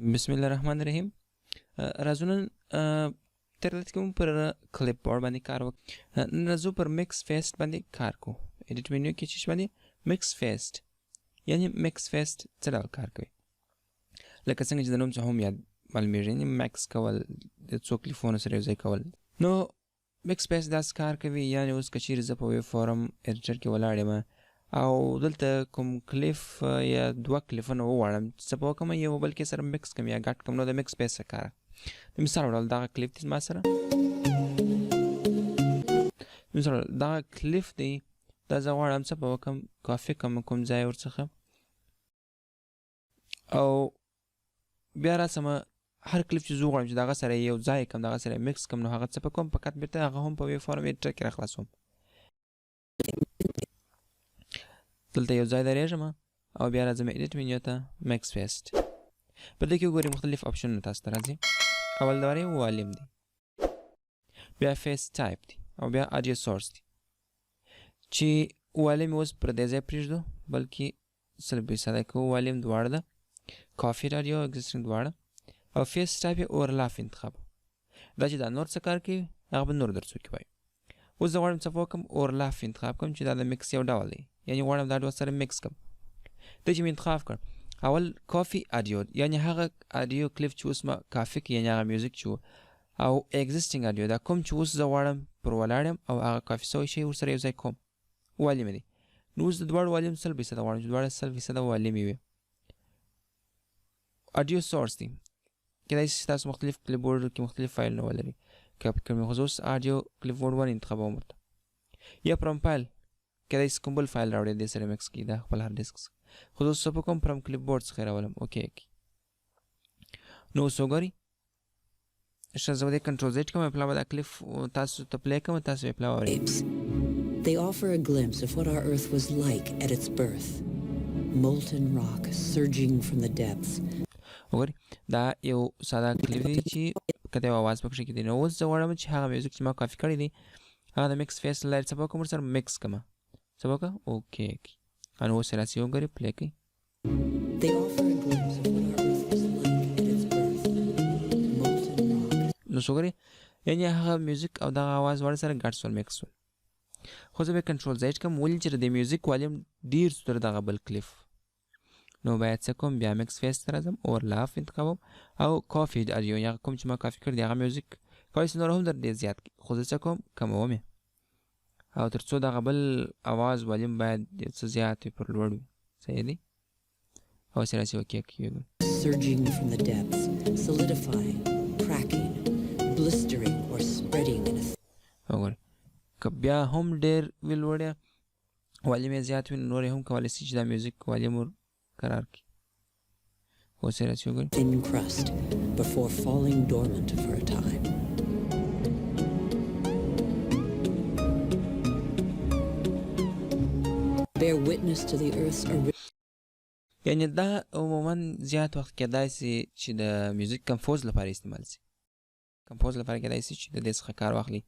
بسم الله الرحمن الرحیم. راځو نن تر دې کوم پر کلیپ بورډ باندې کار وکړو. نن راځو پر مکس فیسټ باندې کار کوو. ایډیټ منیو کې چې باندې مکس فیسټ یعنی مکس فیسټ څه ډول کار کوي؟ لکه څنګه چې د نوم څخه هم یاد معلومیږي، یعنی مکس کول د څو کلیپونو سره یو ځای کول. نو مکس فیسټ داسې کار کوي، یعنی اوس که چیرې زه په ویب فورم ایډیټر کې ولاړ یم او دلته کوم کلیف یا دوه کلیفونه وغواړم چې څه به وکړم، یو بل کې سره مکس کړم یا ګډ کړم، نو د مکس فیسټ څخه کار د مثال په ډول دغه کلیف دی ما سره، مثال دغه کلیف دی، دا زه غواړم څه به وکړم، کافي کړم کوم ځای ورڅخه او بیا راسمه هر کلیف چې زه وغواړم چې دغه سره یو ځای کړم، دغه سره مکس کړم، نو هغه څه به کوم فقط بېرته هغه هم په ویب فورم ایډیټر کې راخلاصوم. دلته یو ځای درېږم او بیا راځم ایډیټ منیو ته مکس فیسټ. په دې کې وګورئ مختلف اپشنونه تاسو ته راځي. اول دوارې والیم دی، بیا فیس ټایپ دی او بیا اډیو سورس دی چې والیم اوس پر دې ځای پرېږدو بلکې 100% کوو. والیم دواړه ده، کافي اډیو اګزسټینګ دواړه، او فیس ټایپ یې اورلاف انتخاب. دا چې دا نور څه کار کوي هغه به نور درڅو کې وایي. اوس زه غواړم څه وکړم، اورلاف انتخاب کړم چې دا د مکس یو ډول دی، یعنی غواړم دا دوه سره مکس کړم. دا چې مې انتخاب کړ اول کافي اډیو، یعنی هغه اډیو کلیپ چې اوس ما کافي کې یعنی هغه میوزیک چې او اګزسټینګ اډیو دا کوم چې اوس زه غواړم پر ولاړ یم او هغه کافي سوی شی ورسره یو ځای کوم، والیم دی. نو اوس د دواړو والیم 100% غواړم چې دواړه 100% والیم وي. اډیو سورس دی، کېدای شي تاسو مختلف کلیپ بورډ کې مختلف فایلونه ولرئ. کاپي کړم خو زه اوس اډیو کلیپ بورډ 1 انتخابوم ورته، یا فرام فایل کېدای شي کوم بل فایل راوړئ دې سره مکس کړي، دا خپل هارډ ډسک څخه. خو زه اوس څه به کوم، فرام کلیپ بورډ څخه یې راولم. اوکې نو اوس وګورئ ښه، زه به دې کنټرول زیډ کوم، پلا به دا کلیپ تاسو ته پلی کوم، تاسو یې پلا واورئ. They offer a glimpse of what our Earth was like at its birth. Molten rock surging from the depths. وګورئ دا یو ساده کلیپ دی چې کته یو اواز پکښې کې دی. نو اوس زه غواړم چې هغه میوزیک چې ما کافي کړی دی هغه د مکس فیس له لارې څه به وکړم، ورسره مکس کړم. څه به وکړم، اوکې نو اوس یې راسي وګورئ پلی کوئ. نو څه وګورئ یعنې هغه میوزیک او دغه اواز واړه سره ګډ شول، مکس شول. خو زه به کنټرول زیډ کوم، ولې چې د دې میوزیک والیم ډېر سو تر دغه بل کلیف. نو باید څه کوم، بیا مکس فیس ته راځم، اورلاف انتخابوم او کافي اډیو یا کوم چې ما کافي کړی دی هغه میوزیک کولی شي نور هم در ډېر زیات کړي، خو زه څه کوم کموم یې، او تر څو دغه بل اواز والیم باید یو څه زیات وي، پر لوړ وي. صحیح دی؟ او چې راسي اوکې کېږو. Surging from the depths, solidifying, cracking, blistering or spreading in a وګورئ که بیا هم ډېر وي لوړ والیم یې زیات وي، نور یې هم کولی شي چې دا میوزیک والیم ور قرار کړي. اوس یې راسي وګورئ. thin crust before falling dormant for a time. Bear witness to the Earth's یعنې دا عموما زیات وخت کېدای سي چې د میوزیک کمپوز لپاره استعمال سي. کمپوز لپاره کېدای سي چې د دې څخه کار واخلي